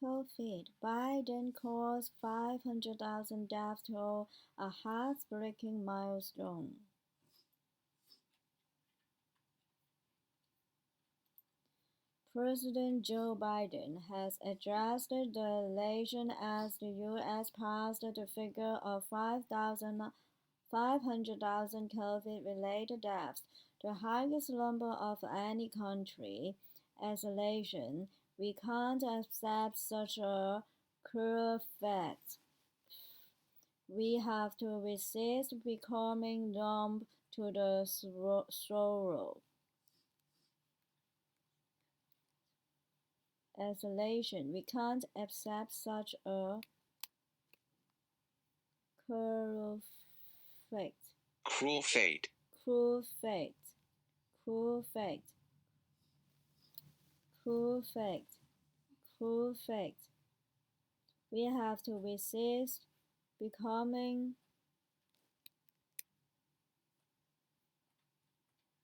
COVID. Biden calls 500,000 death toll a heartbreaking milestone. President Joe Biden has addressed the nation as the U.S. passed the figure of 500,000 COVID-related deaths, the highest number of any country. As a nation, we can't accept such a cruel fact. We have to resist becoming numb to the sorrow. As a nation, we can't accept such a cruel fate. Cruel fate. Cruel fate. Cruel fate. Cruel fate. Cruel fate. We have to resist becoming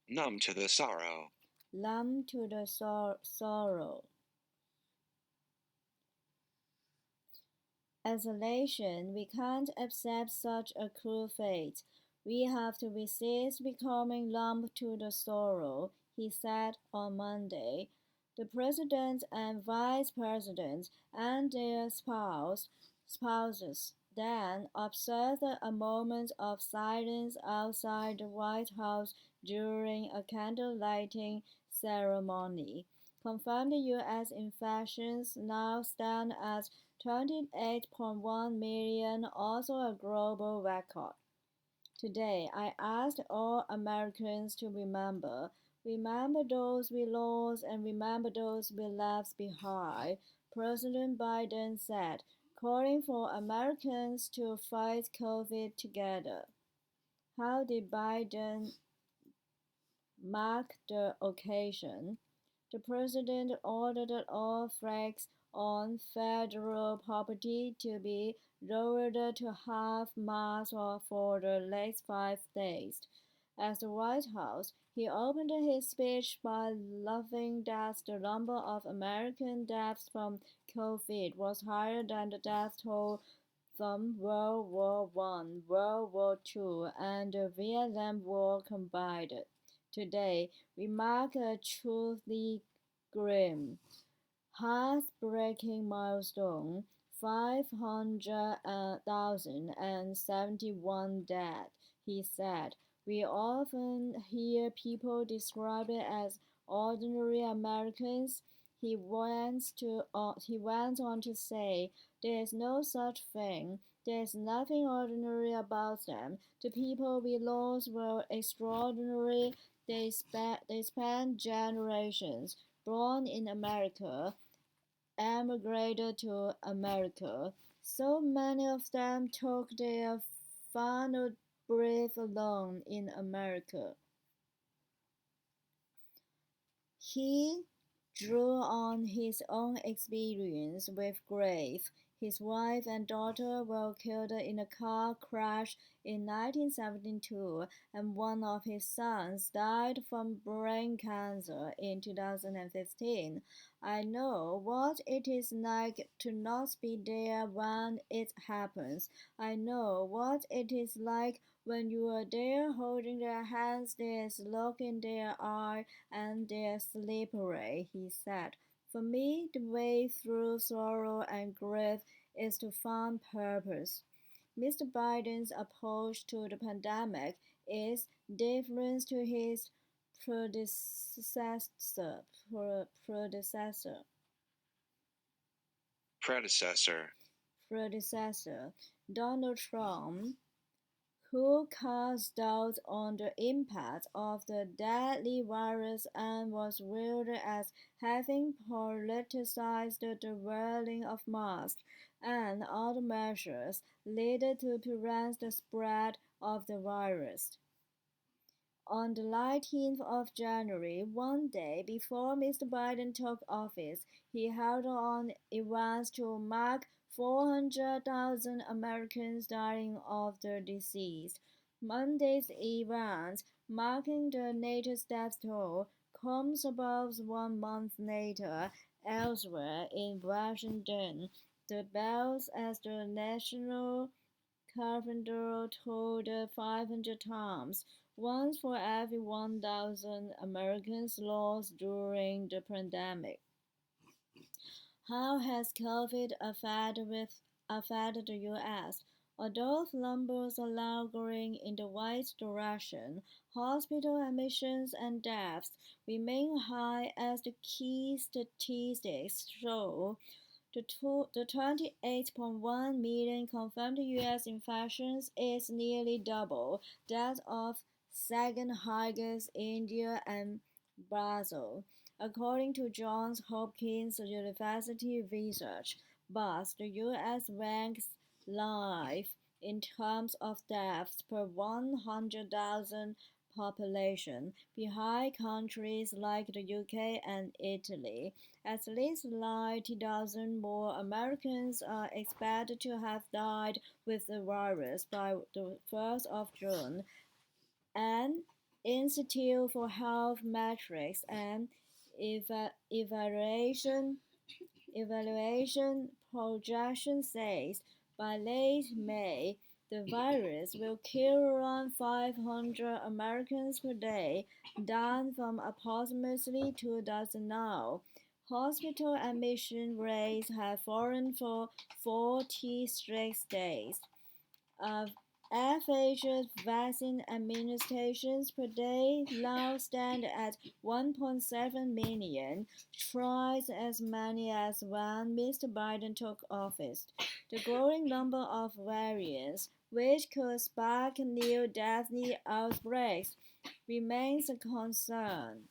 numb to the sorrow. Numb to the sorrow. As a nation, we can't accept such a cruel fate. We have to resist becoming numb to the sorrow, he said on Monday. The president and vice president and their spouses then observed a moment of silence outside the White House during a candle-lighting ceremony, confirmed U.S. infections now stand at 28.1 million, also a global record. Today, I asked all Americans to remember those we lost and remember those we left behind, President Biden said, calling for Americans to fight COVID together. How did Biden mark the occasion? The president ordered all flags on federal property to be lowered to half-mast for the next 5 days. At the White House, he opened his speech by laughing that the number of American deaths from COVID was higher than the death toll from World War I, World War II, and the Vietnam War combined. Today, we mark a truly grim, heartbreaking milestone, 500,071 dead, he said. We often hear people describe it as ordinary Americans. He went on to say, there is no such thing. There is nothing ordinary about them. The people we lost were extraordinary. They spent generations born in America, emigrated to America. So many of them took their final breath alone in America. He drew on his own experience with grief. His wife and daughter were killed in a car crash in 1972, and one of his sons died from brain cancer in 2015. I know what it is like to not be there when it happens. I know what it is like when you are there holding their hands, there's look in their eye, and they're slippery, he said. For me, the way through sorrow and grief is to find purpose. Mr. Biden's approach to the pandemic is different to his predecessor. Donald Trump, who cast doubt on the impact of the deadly virus and was viewed as having politicized the wearing of masks and other measures needed to prevent the spread of the virus. On the 19th of January, one day before Mr. Biden took office, he held on events to mark 400,000 Americans dying of the disease. Monday's event, marking the latest death toll, comes about 1 month later Elsewhere in Washington, the bells at the National Cathedral tolled 500 times, once for every 1,000 Americans lost during the pandemic. How has COVID affected the U.S.? Although numbers are now going in the right direction, hospital admissions and deaths remain high as the key statistics show. The 28.1 million confirmed U.S. infections is nearly double that of second highest India and Brazil, according to Johns Hopkins University research. But the U.S. ranks ninth in terms of deaths per 100,000 population, behind countries like the UK and Italy. At least 90,000 more Americans are expected to have died with the virus by the 1st of June. An Institute for Health Metrics and Evaluation projection says by late May, the virus will kill around 500 Americans per day, down from approximately 2,000 now. Hospital admission rates have fallen for 40 straight days. Average vaccine administrations per day now stand at 1.7 million, twice as many as when Mr. Biden took office. The growing number of variants, which could spark new deadly outbreaks, remains a concern.